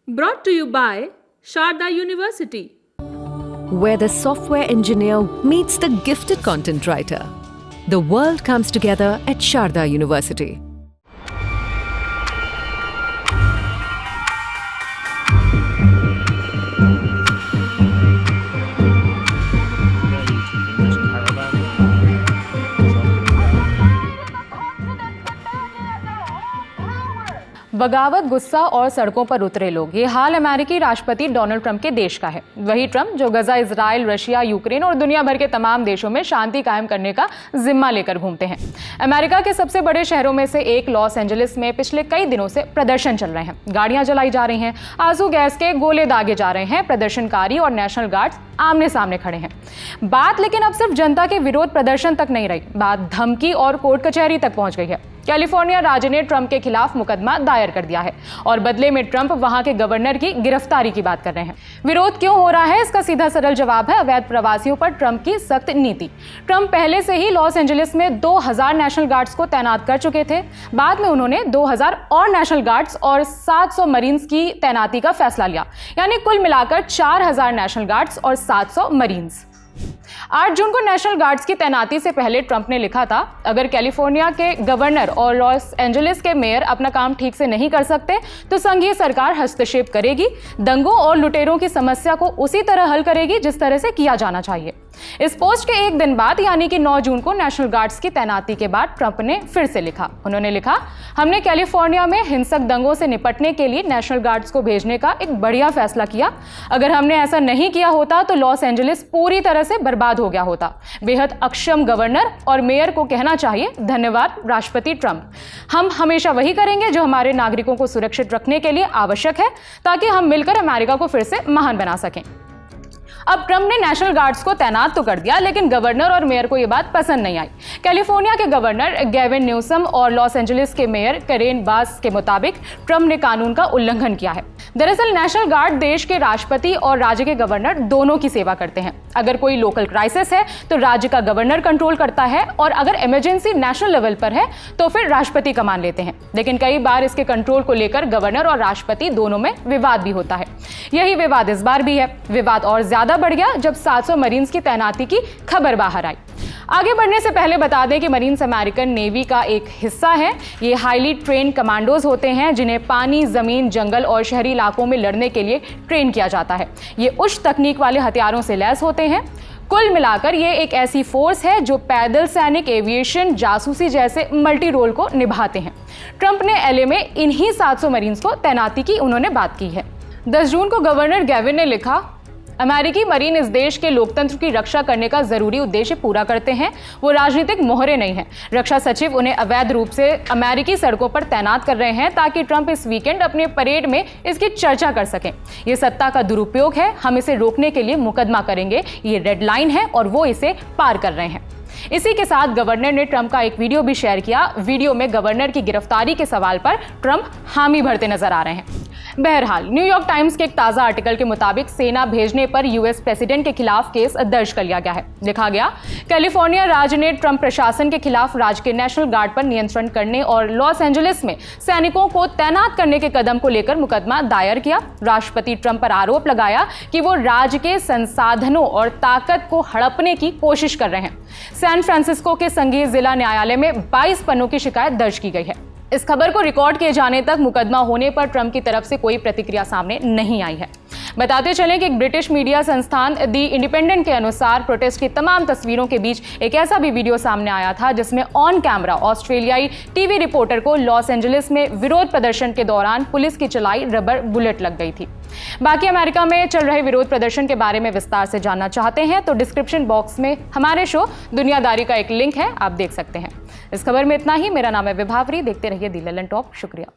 Brought to you by Sharda University, where the software engineer meets the gifted content writer. The world comes together at Sharda University. बगावत, गुस्सा और सड़कों पर उतरे लोग, ये हाल अमेरिकी राष्ट्रपति डोनाल्ड ट्रंप के देश का है। वही ट्रंप जो गजा, इजराइल, रशिया, यूक्रेन और दुनिया भर के तमाम देशों में शांति कायम करने का जिम्मा लेकर घूमते हैं। अमेरिका के सबसे बड़े शहरों में से एक लॉस एंजलिस में पिछले कई दिनों से प्रदर्शन चल रहे हैं। गाड़ियां जलाई जा रही हैं, आंसू गैस के गोले दागे जा रहे हैं। प्रदर्शनकारी और नेशनल गार्ड्स आमने सामने खड़े हैं। बात लेकिन अब सिर्फ जनता के विरोध प्रदर्शन तक नहीं रही, बात धमकी और कोर्ट कचहरी तक पहुंच गई है। कैलिफोर्निया राज्य ने ट्रंप के खिलाफ मुकदमा दायर कर दिया है और बदले में ट्रंप वहां के गवर्नर की गिरफ्तारी की बात कर रहे हैं। विरोध क्यों हो रहा है, इसका सीधा सरल जवाब है अवैध प्रवासियों पर ट्रंप की सख्त नीति। ट्रंप पहले से ही लॉस एंजलिस में 2000 नेशनल गार्ड्स को तैनात कर चुके थे। बाद में उन्होंने 2000 और नेशनल गार्ड्स और 700 मरीन्स की तैनाती का फैसला लिया, यानी कुल मिलाकर 4000 नेशनल गार्ड्स और 700 मरीन्स। 8 जून को नेशनल गार्ड्स की तैनाती से पहले ट्रंप ने लिखा था, अगर कैलिफोर्निया के गवर्नर और लॉस एंजलिस के मेयर अपना काम ठीक से नहीं कर सकते तो संघीय सरकार हस्तक्षेप करेगी, दंगों और लुटेरों की समस्या को उसी तरह हल करेगी जिस तरह से किया जाना चाहिए। इस पोस्ट के एक दिन बाद यानी कि 9 जून को नेशनल गार्ड्स की तैनाती के बाद ट्रंप ने फिर से लिखा। उन्होंने लिखा, हमने कैलिफोर्निया में हिंसक दंगों से निपटने के लिए नेशनल गार्ड्स को भेजने का एक बढ़िया फैसला किया। अगर हमने ऐसा नहीं किया होता तो लॉस एंजलिस पूरी तरह से बर्बाद हो गया होता। बेहद अक्षम गवर्नर और मेयर को कहना चाहिए, धन्यवाद राष्ट्रपति ट्रंप। हम हमेशा वही करेंगे जो हमारे नागरिकों को सुरक्षित रखने के लिए आवश्यक है, ताकि हम मिलकर अमेरिका को फिर से महान बना सकें। अब ट्रंप ने नेशनल गार्ड्स को तैनात तो कर दिया, लेकिन गवर्नर और मेयर को यह बात पसंद नहीं आई। कैलिफोर्निया के गवर्नर गैविन न्यूसम और लॉस एंजलिस के मेयर कैरेन बास के मुताबिक ट्रंप ने कानून का उल्लंघन किया है। दरअसल नेशनल गार्ड देश के राष्ट्रपति और राज्य के गवर्नर दोनों की सेवा करते हैं। अगर कोई लोकल क्राइसिस है तो राज्य का गवर्नर कंट्रोल करता है, और अगर इमरजेंसी नेशनल लेवल पर है तो फिर राष्ट्रपति कमान लेते हैं। लेकिन कई बार इसके कंट्रोल को लेकर गवर्नर और राष्ट्रपति दोनों में विवाद भी होता है। यही विवाद इस बार भी है। विवाद और ज्यादा बढ़ गया जब 700 मरीन्स की तैनाती की खबर बाहर आई। आगे बढ़ने से पहले बता दें कि मरीन्स अमेरिकन नेवी का एक हिस्सा है। ये हाईली ट्रेन कमांडोज होते हैं जिन्हें पानी, जमीन, जंगल और शहरी इलाकों में लड़ने के लिए ट्रेन किया जाता है। ये उच्च तकनीक वाले हथियारों से लैस होते हैं। कुल मिलाकर ये एक ऐसी फोर्स है जो पैदल सैनिक, एविएशन, जासूसी जैसे मल्टी रोल को निभाते हैं। ट्रंप ने एलए में इन्हीं 700 मरीन्स को तैनाती की उन्होंने बात की है। 10 जून को गवर्नर गैविन ने लिखा, अमेरिकी मरीन इस देश के लोकतंत्र की रक्षा करने का जरूरी उद्देश्य पूरा करते हैं। वो राजनीतिक मोहरे नहीं हैं। रक्षा सचिव उन्हें अवैध रूप से अमेरिकी सड़कों पर तैनात कर रहे हैं ताकि ट्रंप इस वीकेंड अपने परेड में इसकी चर्चा कर सकें। ये सत्ता का दुरुपयोग है। हम इसे रोकने के लिए मुकदमा करेंगे। ये रेड लाइन है और वो इसे पार कर रहे हैं। इसी के साथ गवर्नर ने ट्रंप का एक वीडियो भी शेयर किया। वीडियो में गवर्नर की गिरफ्तारी के सवाल पर ट्रंप हामी भरते नजर आ रहे हैं। बहरहाल, न्यूयॉर्क टाइम्स के एक ताजा आर्टिकल के मुताबिक सेना भेजने पर यूएस प्रेसिडेंट के खिलाफ केस दर्ज कर लिया गया है। लिखा गया, कैलिफोर्निया राज्य ने ट्रंप प्रशासन के खिलाफ राज्य के नेशनल गार्ड पर नियंत्रण करने और लॉस एंजलिस में सैनिकों को तैनात करने के कदम को लेकर मुकदमा दायर किया। राष्ट्रपति ट्रंप पर आरोप लगाया कि वो राज्य के संसाधनों और ताकत को हड़पने की कोशिश कर रहे हैं। सैन फ्रांसिस्को के संघीय जिला न्यायालय में 22 पन्नों की शिकायत दर्ज की गई है। इस खबर को रिकॉर्ड किए जाने तक मुकदमा होने पर ट्रंप की तरफ से कोई प्रतिक्रिया सामने नहीं आई है। बताते चलें कि एक ब्रिटिश मीडिया संस्थान दी इंडिपेंडेंट के अनुसार प्रोटेस्ट की तमाम तस्वीरों के बीच एक ऐसा भी वीडियो सामने आया था जिसमें ऑन कैमरा ऑस्ट्रेलियाई टीवी रिपोर्टर को लॉस एंजलिस में विरोध प्रदर्शन के दौरान पुलिस की चलाई रबर बुलेट लग गई थी। बाकी अमेरिका में चल रहे विरोध प्रदर्शन के बारे में विस्तार से जानना चाहते हैं तो डिस्क्रिप्शन बॉक्स में हमारे शो दुनियादारी का एक लिंक है, आप देख सकते हैं। इस खबर में इतना ही। मेरा नाम है विभावरी। देखते रहिए दी ललन टॉप। शुक्रिया।